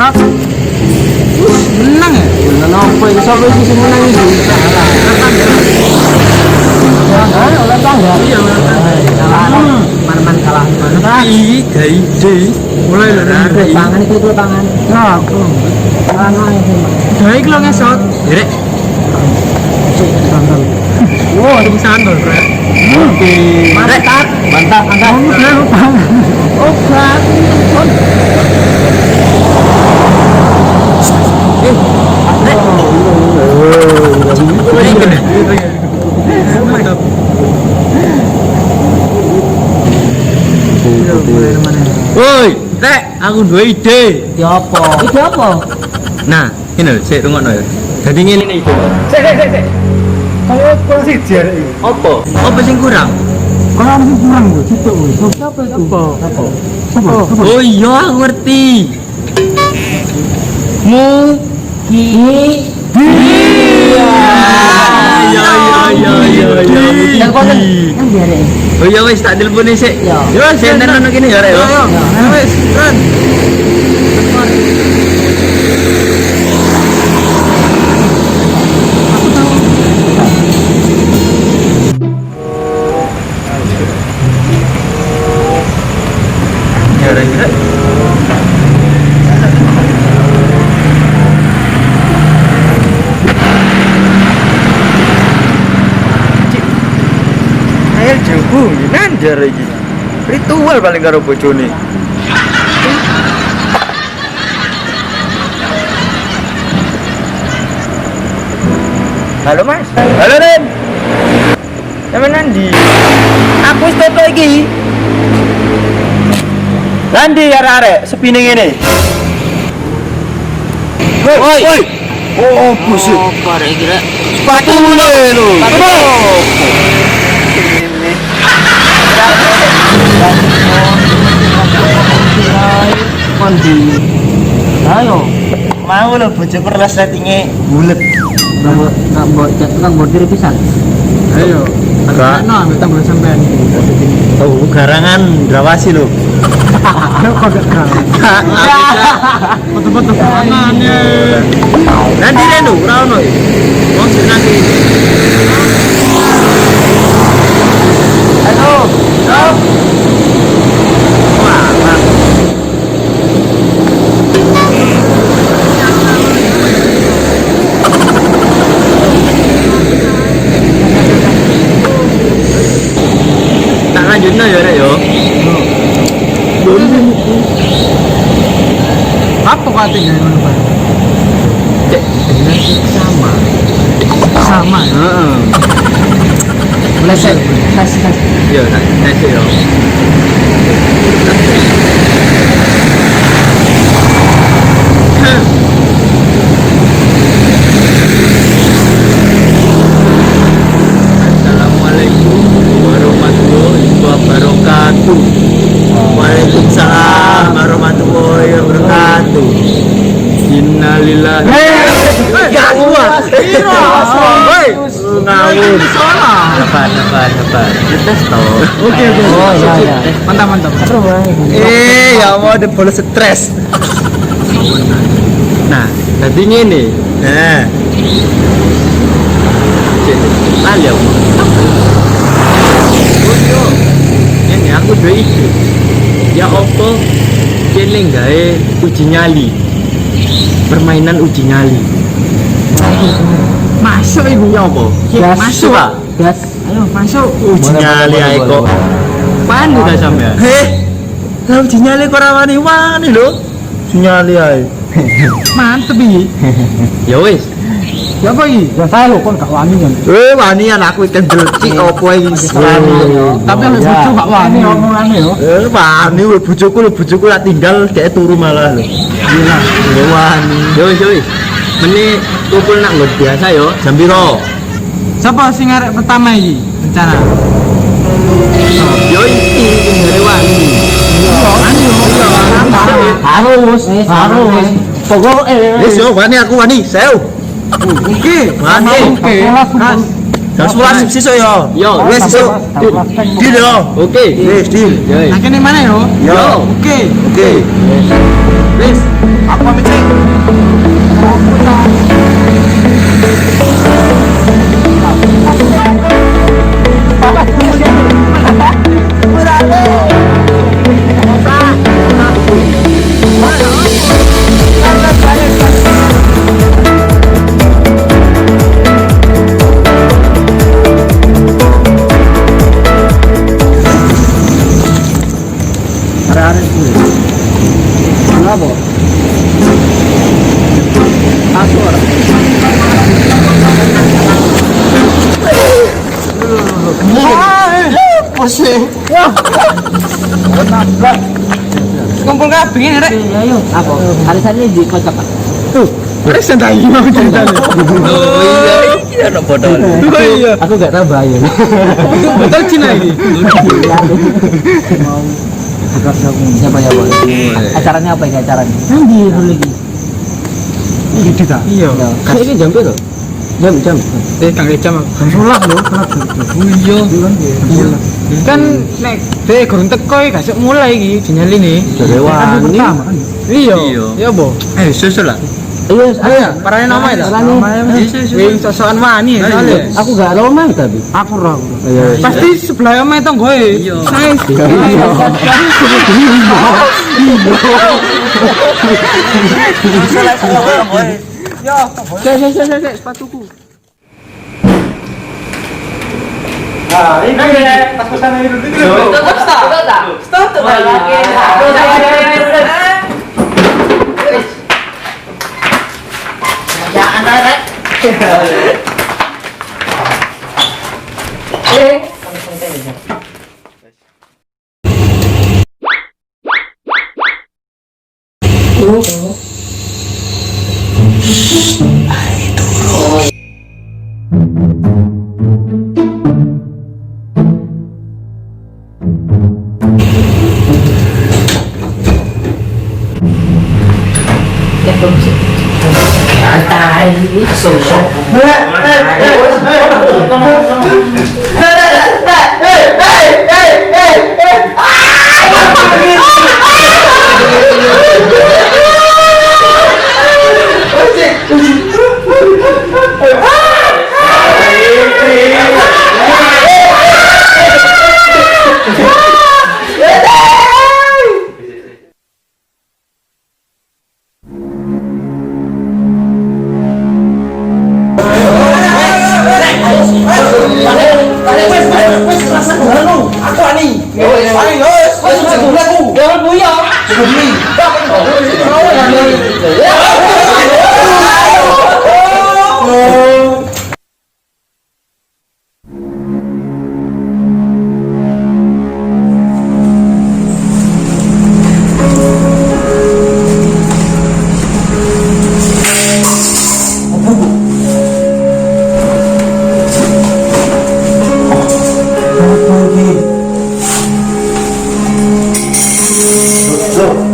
Rat. Menang ya? Menang apa iki sapa iki sing menang iki? Oleh tangga. Iya, Man kalah. Ih, gak ide. Mulai lho Tangan iki tuh tangan. Nah, aku. Tangan iki. Gawe iki lho ngesot. Direk. Wow, ada sandal, Bro. Oke. Mantap. Mantap, mantap. Oh, berat. Woi, Rek, aku duwe ide. Ide apa? Ide apa? Nah, ini lho, sik rungokno ya. Dadi ngene ide. Sik. Kamu kurang siji arek iki. Apa? Apa sing kurang? Kalau ada yang kurang lho, situ wis. Siapa itu? Apa? Oh iya, aku ngerti. Oh iya wis tak telepon sik. Yo sik nang kene ya rek yo. Wis, Ran. Ya rek. Ayo jengku, nanti lagi. Ritual paling karo bojone. Halo Mas. Halo Ren. Sama Nandi. Aku wis toto iki. Nandi arek-arek sepine ngene. Woi. Oh, busuk. Apa rek kira? Sepatu lho. Kondi. Ayo. Mau lho bojoku resletinge bulet. Nang bordir pisan. Ayo. Enggak. Ano ambil tambah sampean iki. Oh, garangan Drawasi lho. Ayo kok gak kan. Foto-foto tangannya. Nanti Reno, ora ono. Wong sing nanti. Halo. Wah. Tak lanjutno ya rek yo. Apa katanya ngono Pak? Cek bener sama. Sama ya. Heeh. Meleset. Tes. Yo, nek yo. Assalamualaikum warahmatullahi wabarakatuh. Waalaikumsalam warahmatullahi wabarakatuh. Innalillahi. Ya Allah. Woi, ngawur. Sabar. Tes toh. Oke. Oh iya. Mantap. Ya Allah, ada bola stres. Nah, tadi ngene. Nah. Lali aku. Oh, ini aku dua ide. Ya apa? Kene gawe uji nyali. Permainan uji nyali. Masuk iku. Ya apa? Gas. Masuk, Pak. Gas. Ayo masuk. Uji nyali ae kok. Panu ta sampean? Lah uji nyali kok ora wani lho. Uji nyali ae. Mantep iki. Ya wis. Ya apa iki? Ya saya lho kon gak wani kan. Wani aku ikan delci opo iki Tapi lek bojo gak wani omongane yo. Wani bojoku lak tinggal dhek turu malah lho. Iya. Ya wani. Yo wis. Meni kumpul nak nggon biasa yo, jam piro? Siapa sing arek pertama iki? Rencana. Yo iki ngene wani. Harus. Pokoknya. Wis yo wani aku wani, sewu. Oke. Wani. Oke. Jam 11 sesuk yo. Yo, wis sesuk. Deal yo. Oke. Wis deal. Nah kene mana yo? Yo. Oke. Oke. Wis, aku pamit cek. Arek-arek kuwi. Kenapa? Aku ora. Pusing. Kumpul kabeh ngene rek. Ayo, apa? Arisan ini di kocok. Rek santai mau ceritane. Oh iya, no bodol. Oh iya. Aku gak tahu bayu. Betul Cina ini. Mau buka siapa ya, Bos? Acaranya apa ini acaranya? Nanti dulu lagi. Gitu ta? Iya. Ini jam berapa? Jam. Kang jam sholat lho. Iya. Kan nek dhek gurung teko iki gak mulai iki dinyali nih. Wani. Iya. Iya. Ya bo. Susul lah. Ayo, Parane nama ya. Yes. Wing sosokan wani soalnya. aku gak romang tapi. Aku roh. Iya. Pasti sebelah omae tonggoe. Iya. Nice. Saya sepatuku. Nah, ini pas pesan ini dulu. Stop. Ya, anak-anak. Loh,